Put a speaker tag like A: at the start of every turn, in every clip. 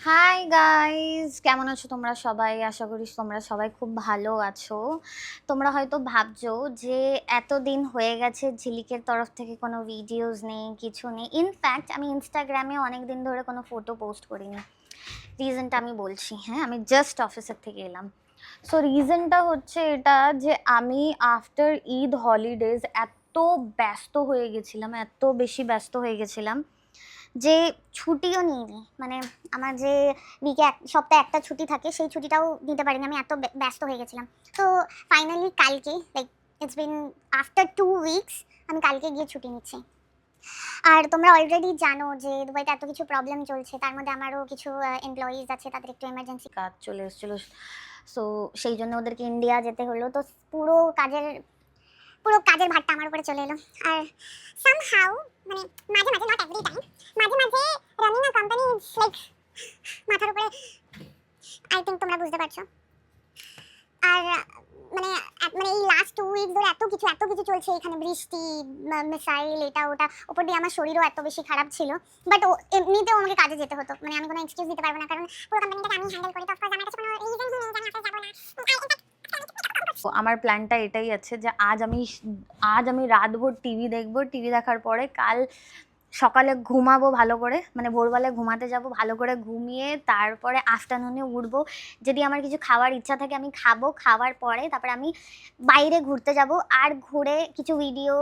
A: Hi guys, কেমন আছো তোমরা সবাই? আশা করি তোমরা সবাই খুব ভালো আছো। তোমরা হয়তো ভাবছো যে এতদিন হয়ে গেছে ঝিলিকের তরফ থেকে কোনো ভিডিওস নেই, কিছু নেই। ইনফ্যাক্ট আমি ইনস্টাগ্রামে অনেক দিন ধরে কোনো ফটো পোস্ট করিনি। রিজনটা আমি বলছি, হ্যাঁ, আমি জাস্ট অফিসের থেকে এলাম। সো রিজনটা হচ্ছে এটা যে আমি আফটার ঈদ হলিডেজ এত ব্যস্ত হয়ে গেছিলাম, এত বেশি ব্যস্ত হয়ে গেছিলাম যে ছুটিও নিইনি। মানে আমার যে উইকে সপ্তাহে একটা ছুটি থাকে, সেই ছুটিটাও নিতে পারিনি, আমি এত ব্যস্ত হয়ে গেছিলাম। তো ফাইনালি কালকে, like it's been after 2 weeks, আমি কালকে গিয়ে ছুটি নিচ্ছি। আর তোমরা অলরেডি জানো যে দুবাইতে এত কিছু প্রবলেম চলছে, তার মধ্যে আমারও কিছু এমপ্লয়িজ আছে, তাদের একটু এমার্জেন্সি কাজ চলে এসেছিলো। সো সেই জন্য ওদেরকে ইন্ডিয়া যেতে হলো। তো পুরো কাজের ভারটা আমার উপরে চলে এলো। আর সামহাউ, মানে মাঝে মাঝে, নট এভরি টাইম, মাঝে মাঝে running a company is like মাথার উপরে। আই থিংক তোমরা বুঝতে পারছো। আর মানে মানে এই লাস্ট 2 উইক ধরে এত কিছু চলছে এখানে, বৃষ্টি, মিসাইল, এটা ওটা, ওপর দিয়ে আমার শরীরও এত বেশি খারাপ ছিল। বাট এমনিতেও আমাকে কাজে যেতে হতো, মানে আমি কোনো এক্সকিউজ দিতে পারবো না, কারণ পুরো কোম্পানিটাকে আমি হ্যান্ডেল করি। তো অফকোর্স আমার কাছে কোনো রিজন নেই যে আমি অফিস যাব না। তো আমার প্ল্যানটা এটাই আছে যে আজ আমি রাতভর টিভি দেখবো। টিভি দেখার পরে কাল সকালে ঘুমাবো ভালো করে, মানে ভোরবেলায় ঘুমাতে যাব, ভালো করে ঘুমিয়ে তারপরে আফটারনুনে উঠবো। যদি আমার কিছু খাওয়ার ইচ্ছা থাকে আমি খাবো, খাওয়ার পরে তারপরে আমি বাইরে ঘুরতে যাব, আর ঘুরে কিছু ভিডিও,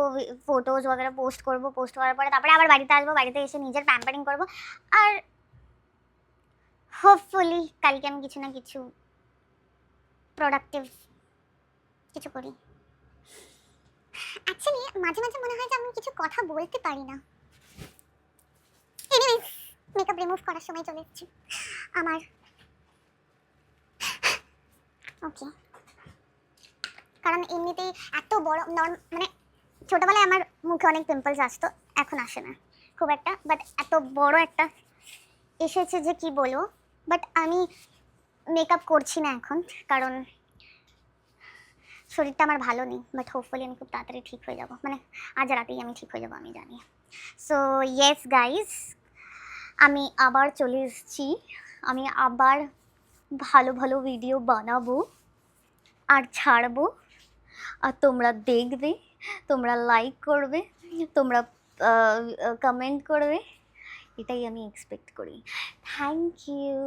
A: ফটোজ वगैरह পোস্ট করব। পোস্ট করার পরে তারপরে আবার বাড়িতে আসবো, বাড়িতে এসে নিজের প্যাম্পারিং করব। আর হোপফুলি কালকে আমি কিছু না কিছু প্রোডাক্টিভ কিছু করি। অ্যাকচুয়ালি মাঝে মাঝে মনে হয় যে আমি কিছু কথা বলতে পারি না। এনিওয়েজ, মেকআপ রিমুভ করার সময় চলে এসেছি আমার। ওকে, কারণ এমনিতেই এত বড় মানে ছোটবেলায় আমার মুখে অনেক পিম্পলস আসতো, এখন আসে না খুব একটা। বাট এত বড় একটা এসেছে যে কি বলবো। বাট আমি মেকআপ করছি না এখন, কারণ শরীরটা আমার ভালো নেই। বাট হোপফুলি আমি খুব তাড়াতাড়ি ঠিক হয়ে যাব, মানে আজ রাতেই আমি ঠিক হয়ে যাব, আমি জানি। সো ইয়েস গাইস, আমি আবার চলে এসেছি। আমি আবার ভালো ভালো ভিডিও বানাবো আর ছাড়বো, আর তোমরা দেখবে, তোমরা লাইক করবে, তোমরা কমেন্ট করবে, এটাই আমি এক্সপেক্ট করি। Thank you.